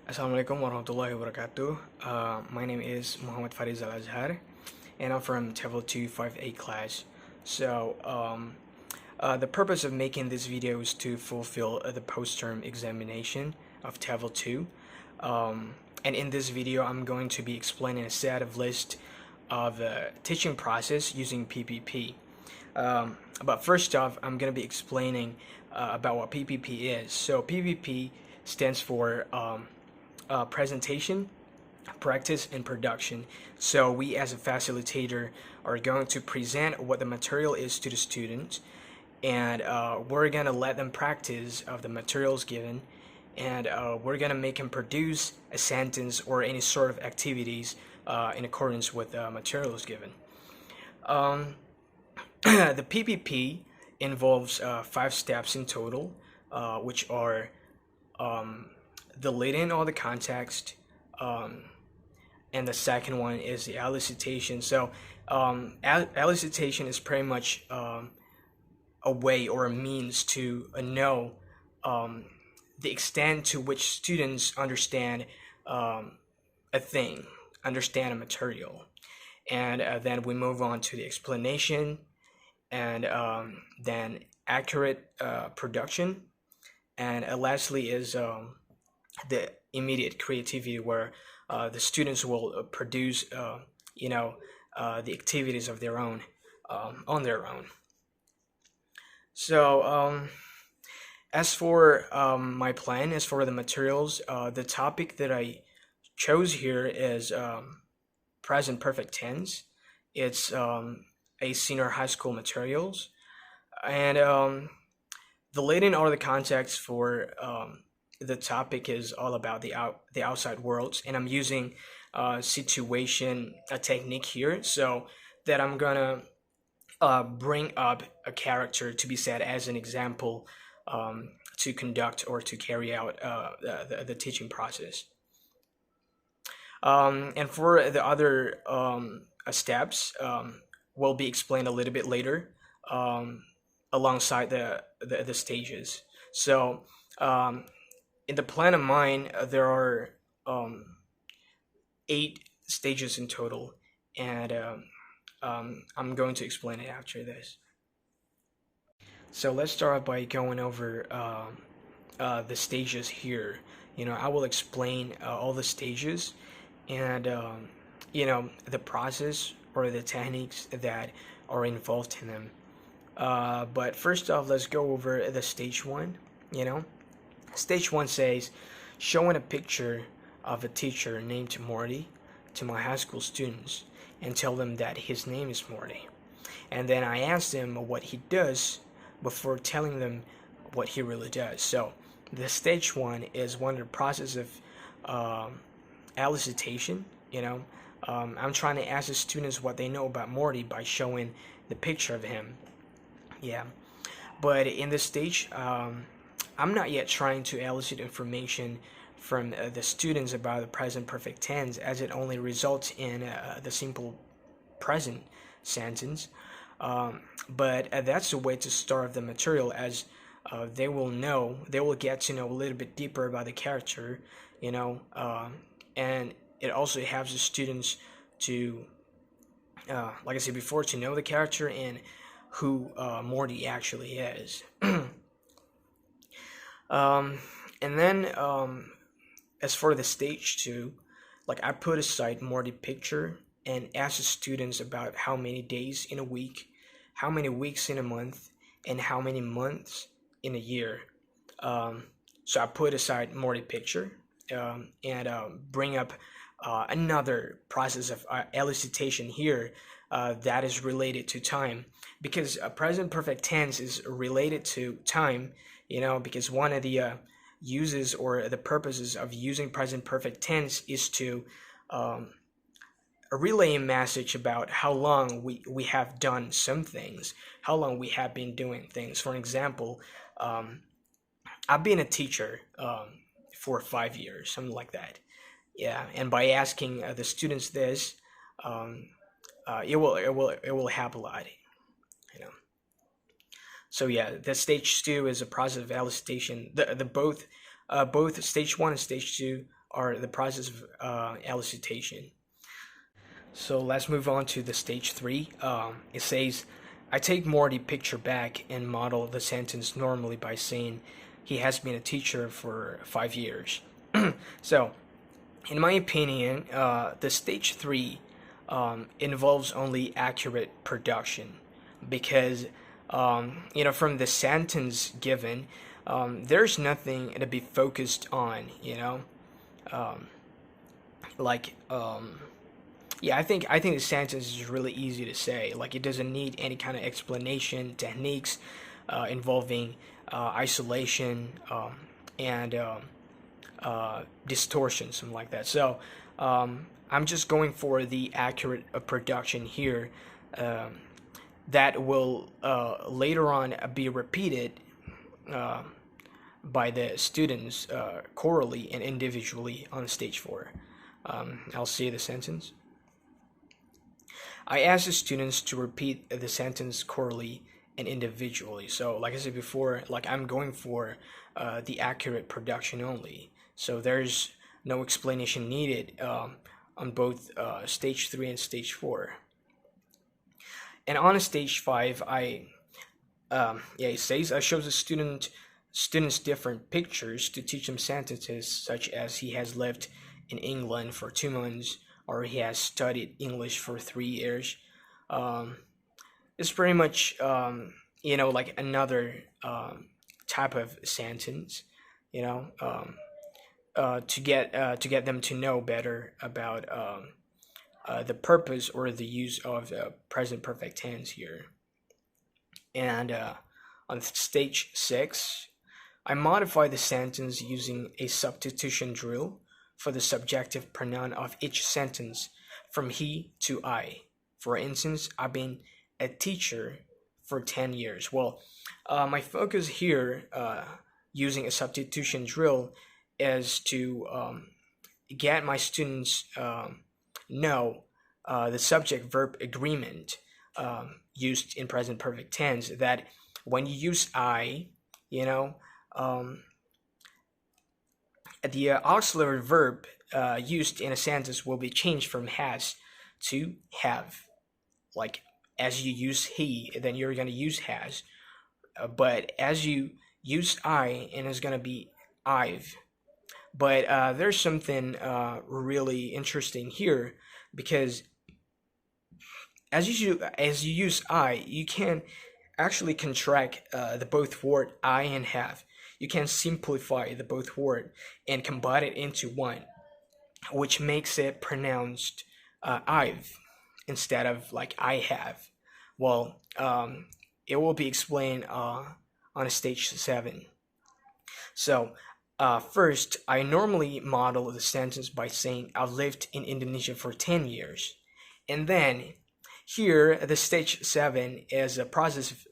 Assalamualaikum warahmatullahi wabarakatuh. My name is Muhammad Fariz Al Azhar, and I'm from Level 258 class. The purpose of making this video is to fulfill the post-term examination of Level 2. And in this video, I'm going to be explaining a set of list of teaching process using PPP. But first off, I'm going to be explaining about what PPP is. So PPP stands for presentation, practice, and production. So we as a facilitator are going to present what the material is to the students, and we're going to let them practice of the materials given, and we're going to make them produce a sentence or any sort of activities in accordance with the materials given. The PPP involves 5 steps in total, which are deleting all the context, and the second one is the elicitation. So elicitation is pretty much a way or a means to know the extent to which students understand a thing, understand a material. And then we move on to the explanation, and then accurate production, and lastly is the immediate creativity, where the students will produce the activities of their own on their own. So as for my plan, as for the materials, the topic that I chose here is present perfect tense. It's a senior high school materials, and the leading or the context for the topic is all about the outside worlds, and I'm using situation a technique here, so that I'm gonna bring up a character to be said as an example to conduct or to carry out the teaching process. And for the other steps, will be explained a little bit later alongside the stages. So in the plan of mine, there are 8 stages in total, and I'm going to explain it after this. So let's start by going over the stages here. I will explain all the stages, and the process or the techniques that are involved in them. But first off, let's go over the stage 1. Stage 1 says, showing a picture of a teacher named Morty to my high school students and tell them that his name is Morty. And then I ask them what he does before telling them what he really does. So the stage 1 is one of the process of elicitation. I'm trying to ask the students what they know about Morty by showing the picture of him. Yeah. But in this stage, I'm not yet trying to elicit information from the students about the present perfect tense, as it only results in the simple present sentence. But that's the way to start the material, as they will get to know a little bit deeper about the character, and it also helps the students to, like I said before, to know the character and who Morty actually is. And then as for the stage 2, I put aside Morty picture and ask the students about how many days in a week, how many weeks in a month, and how many months in a year. So I put aside Morty picture and bring up another process of elicitation here that is related to time, because present perfect tense is related to time, because one of the uses or the purposes of using present perfect tense is to relay a message about how long we have done some things, how long we have been doing things. For example, I've been a teacher for 5 years, something like that. Yeah, and by asking the students this, it will help a lot. So yeah, the stage 2 is a process of elicitation. The both stage 1 and stage 2 or the process of elicitation. So let's move on to the stage three. It says, I take Morty picture back and model the sentence normally by saying he has been a teacher for 5 years. So, in my opinion, the stage three involves only accurate production because, from the sentence given, there's nothing to be focused on, um, like yeah, I think the sentence is really easy to say. Like it doesn't need any kind of explanation, techniques involving isolation and distortion, something like that. So I'm just going for the accurate production here um, that will later on be repeated uh, by the students chorally and individually on stage four. I'll say the sentence. I asked the students to repeat the sentence chorally and individually. So, like I said before, like I'm going for the accurate production only. So there's no explanation needed on both stage three and stage four. And on stage five, it says I shows the students different pictures to teach them sentences such as he has lived in England for 2 months or he has studied English for 3 years. Um, it's pretty much like another type of sentence, you know, to get them to know better about the purpose or the use of the present perfect tense here. And on stage six, I modify the sentence using a substitution drill for the subjective pronoun of each sentence from he to I. For instance, I've been a teacher for 10 years. Well, my focus here using a substitution drill is to get my students know the subject verb agreement used in present perfect tense, that when you use I, you know, um, the auxiliary verb used in a sentence will be changed from has to have. Like as you use he, then you're going to use has. But as you use I, and it's going to be I've. But there's something really interesting here because as you use I, you can actually contract the both word I and have. You can simplify the both word and combine it into one, which makes it pronounced I've instead of like I have. Well, it will be explained on stage seven. So, first, I normally model the sentence by saying I've lived in Indonesia for 10 years. And then here, the stage seven is a process of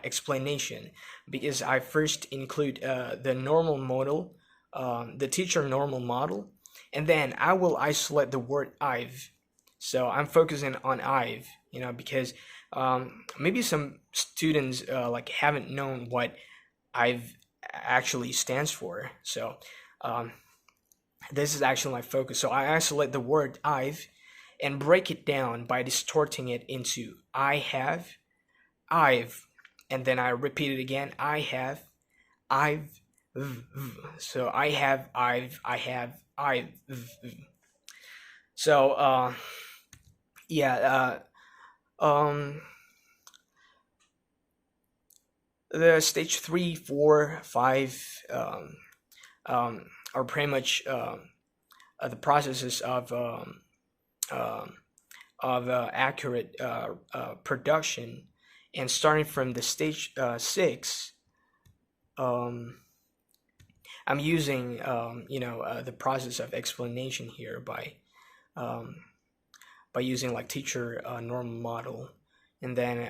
explanation because I first include the normal model, the teacher normal model, and then I will isolate the word I've. So I'm focusing on I've, because maybe some students like haven't known what I've actually stands for. So um, this is actually my focus. So I isolate the word I've and break it down by distorting it into I have, I've, and then I repeat it again. I have, I've, so I have, I have, I've. So yeah, um, the stage three, four, five are pretty much the processes of accurate production, and starting from the stage six, I'm using the process of explanation here by using like teacher normal model, and then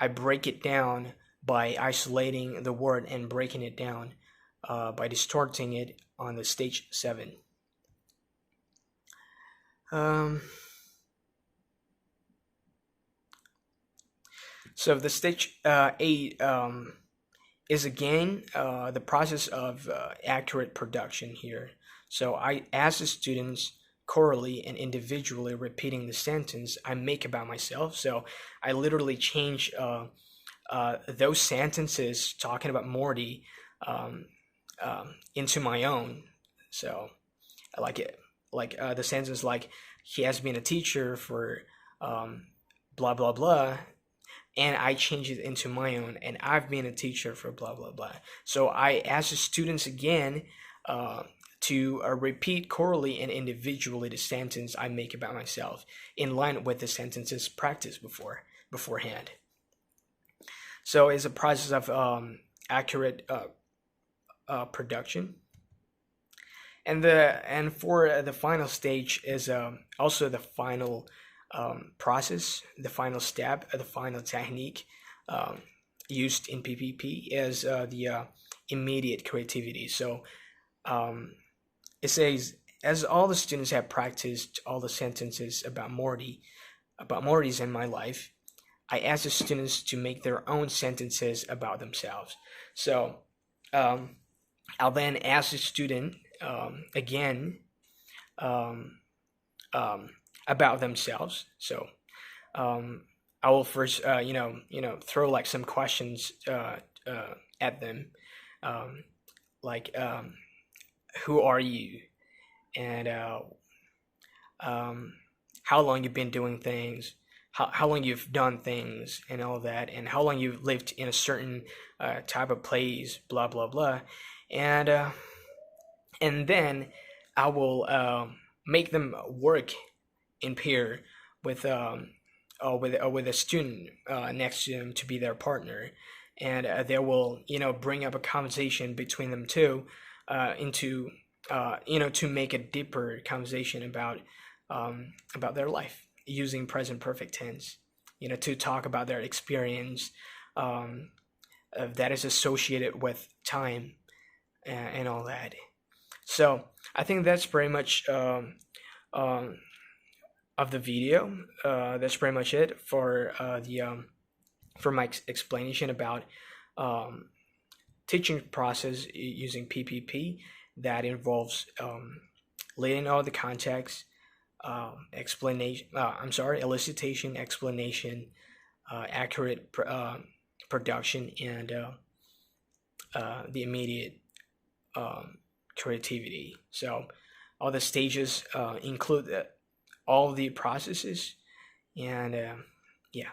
I break it down by isolating the word and breaking it down by distorting it on the stage seven. So the stage eight is again the process of accurate production here. So I ask the students corally and individually repeating the sentence I make about myself. So I literally change those sentences talking about Morty um, into my own. So like it, the sentence like he has been a teacher for um, blah blah blah, and I change it into my own, and I've been a teacher for blah blah blah. So I ask the students again uh, to repeat corally and individually the sentence I make about myself in line with the sentences practiced beforehand. So it's a process of accurate production. And for the final stage is also the final process, the final step, the final technique um, used in PPP is the immediate creativity. So um, it says, as all the students have practiced all the sentences about Morty's in my life, I ask the students to make their own sentences about themselves. So um, I'll then ask the student again um, um, about themselves. So I will first, throw like some questions at them, um, like who are you, and how long you've been doing things, how long you've done things, and all that, and how long you've lived in a certain type of place, blah blah blah, and uh, and then I will make them work in pair with with a student next to them to be their partner, and they will bring up a conversation between them two into to make a deeper conversation about their life using present perfect tense, to talk about their experience um, that is associated with time and all that. So I think that's pretty much um, of the video. That's pretty much it for my explanation about um, teaching process using PPP that involves laying out the context, elicitation, explanation, accurate production, and the immediate creativity. So all the stages include all the processes, and yeah.